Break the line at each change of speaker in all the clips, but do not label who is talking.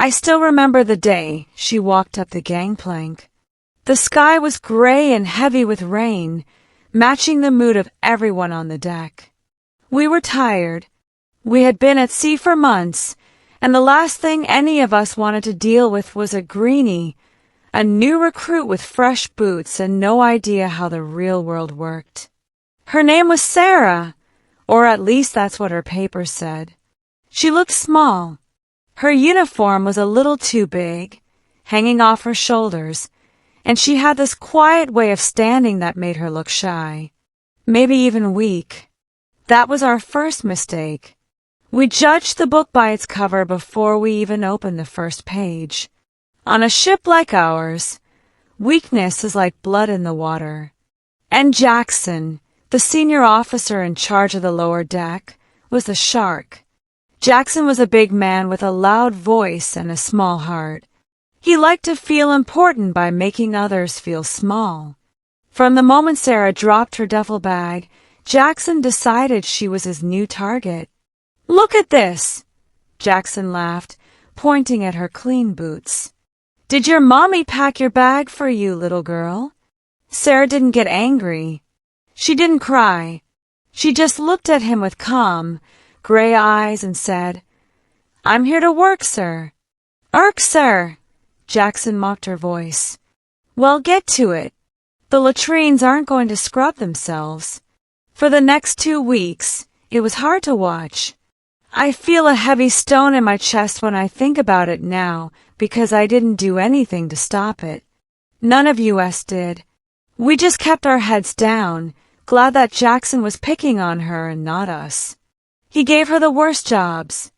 I still remember the day she walked up the gangplank. The sky was gray and heavy with rain, matching the mood of everyone on the deck. We were tired. We had been at sea for months, and the last thing any of us wanted to deal with was a greenie, a new recruit with fresh boots and no idea how the real world worked. Her name was Sarah, or at least that's what her papers said. She looked small. Her uniform was a little too big, hanging off her shoulders, and she had this quiet way of standing that made her look shy, maybe even weak. That was our first mistake. We judged the book by its cover before we even opened the first page. On a ship like ours, weakness is like blood in the water. And Jackson, the senior officer in charge of the lower deck, was the shark. Jackson was a big man with a loud voice and a small heart. He liked to feel important by making others feel small. From the moment Sarah dropped her duffel bag, Jackson decided she was his new target. "Look at this!" Jackson laughed, pointing at her clean boots. "Did your mommy pack your bag for you, little girl?" Sarah didn't get angry. She didn't cry. She just looked at him with calm, gray eyes and said, "I'm here to work, sir." "Irk, sir," Jackson mocked her voice. "Well, get to it. The latrines aren't going to scrub themselves." For the next 2 weeks, it was hard to watch. I feel a heavy stone in my chest when I think about it now because I didn't do anything to stop it. None of us did. We just kept our heads down, glad that Jackson was picking on her and not us. He gave her the worst jobs.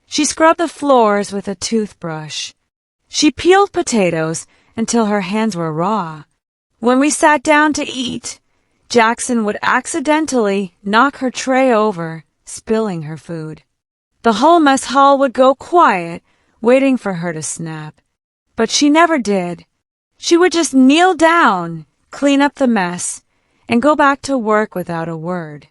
She scrubbed the floors with a toothbrush. She peeled potatoes until her hands were raw. When we sat down to eat, Jackson would accidentally knock her tray over, spilling her food. The whole mess hall would go quiet, waiting for her to snap. But she never did. She would just kneel down, clean up the mess, and go back to work without a word.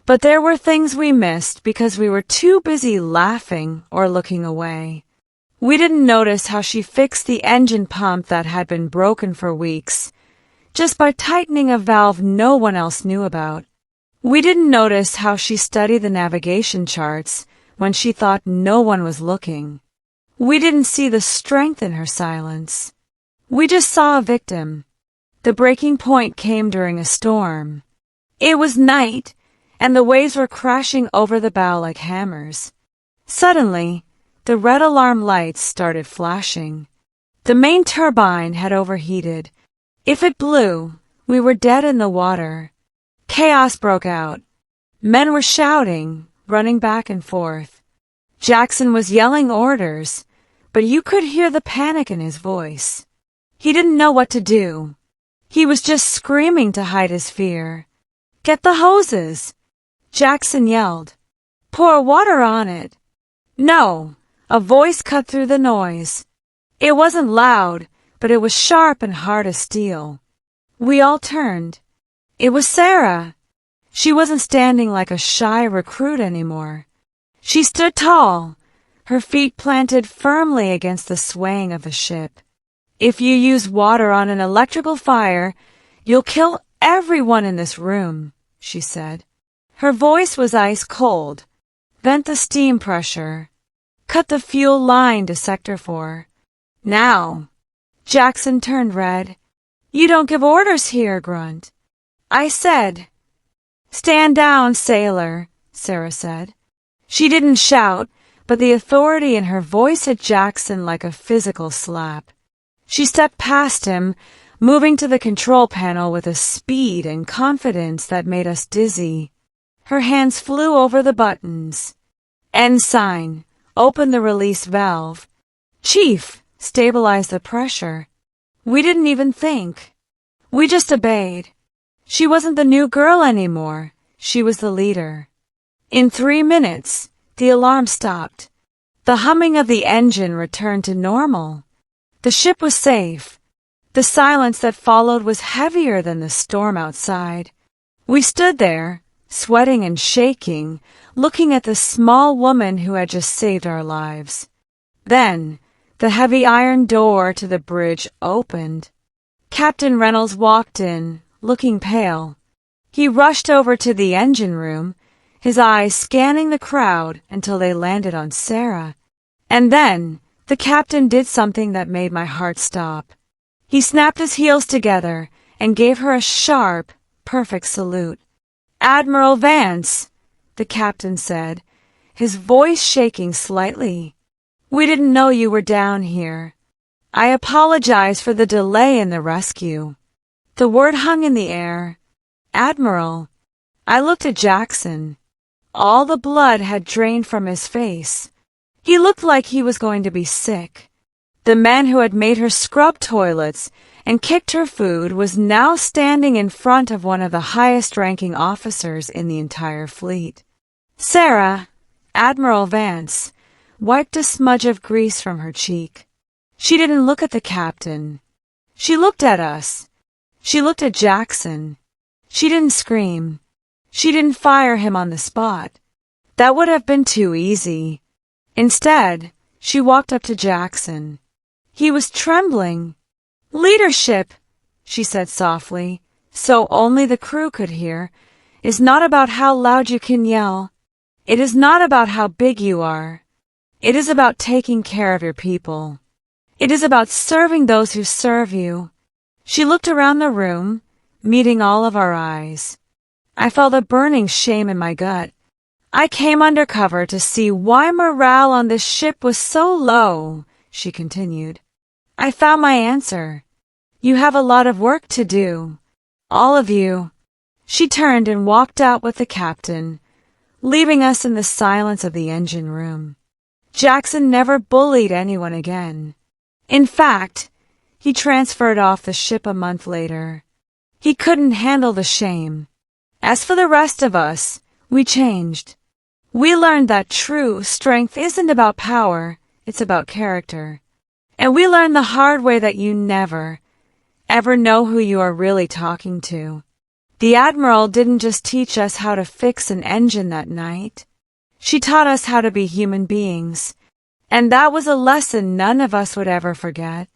But there were things we missed because we were too busy laughing or looking away. We didn't notice how she fixed the engine pump that had been broken for weeks, just by tightening a valve no one else knew about. We didn't notice how she studied the navigation charts when she thought no one was looking. We didn't see the strength in her silence. We just saw a victim. The breaking point came during a storm. It was night, and the waves were crashing over the bow like hammers. Suddenly, the red alarm lights started flashing. The main turbine had overheated. If it blew, we were dead in the water. Chaos broke out. Men were shouting, running back and forth. Jackson was yelling orders, but you could hear the panic in his voice. He didn't know what to do. He was just screaming to hide his fear. "Get the hoses!" Jackson yelled. "Pour water on it." "No!" A voice cut through the noise. It wasn't loud, but it was sharp and hard as steel. We all turned. It was Sarah. She wasn't standing like a shy recruit anymore. She stood tall, her feet planted firmly against the swaying of the ship. "If you use water on an electrical fire, you'll kill everyone in this room," she said. Her voice was ice cold. "Vent the steam pressure. Cut the fuel line to Sector 4. Now." Jackson turned red. "You don't give orders here, Grunt." I said. "Stand down, sailor," Sarah said. She didn't shout, but the authority in her voice hit Jackson like a physical slap. She stepped past him, moving to the control panel with a speed and confidence that made us dizzy. Her hands flew over the buttons. "Ensign, open the release valve." "Chief, stabilize the pressure." We didn't even think. We just obeyed. She wasn't the new girl anymore. She was the leader. In 3 minutes, the alarm stopped. The humming of the engine returned to normal. The ship was safe. The silence that followed was heavier than the storm outside. We stood there, sweating and shaking, looking at the small woman who had just saved our lives. Then, The heavy iron door to the bridge opened. Captain Reynolds walked in, looking pale. He rushed over to the engine room, his eyes scanning the crowd until they landed on Sarah. And then the captain did something that made my heart stop. He snapped his heels together and gave her a sharp, perfect salute. "Admiral Vance," the captain said, his voice shaking slightly. "We didn't know you were down here. I apologize for the delay in the rescue." The word hung in the air. "Admiral." I looked at Jackson. All the blood had drained from his face. He looked like he was going to be sick. The man who had made her scrub toilets and kicked her food was now standing in front of one of the highest-ranking officers in the entire fleet. Sarah, Admiral Vance, wiped a smudge of grease from her cheek. She didn't look at the captain. She looked at us. She looked at Jackson. She didn't scream. She didn't fire him on the spot. That would have been too easy. Instead, she walked up to Jackson. He was trembling. "Leadership," she said softly, so only the crew could hear, "is not about how loud you can yell. It is not about how big you are. It is about taking care of your people. It is about serving those who serve you." She looked around the room, meeting all of our eyes. I felt a burning shame in my gut. "I came undercover to see why morale on this ship was so low," she continued. "I found my answer. You have a lot of work to do. All of you." She turned and walked out with the captain, leaving us in the silence of the engine room. Jackson never bullied anyone again. In fact, he transferred off the ship a month later. He couldn't handle the shame. As for the rest of us, we changed. We learned that true strength isn't about power, it's about character. And we learned the hard way that you never, ever know who you are really talking to. The Admiral didn't just teach us how to fix an engine that night. She taught us how to be human beings. And that was a lesson none of us would ever forget.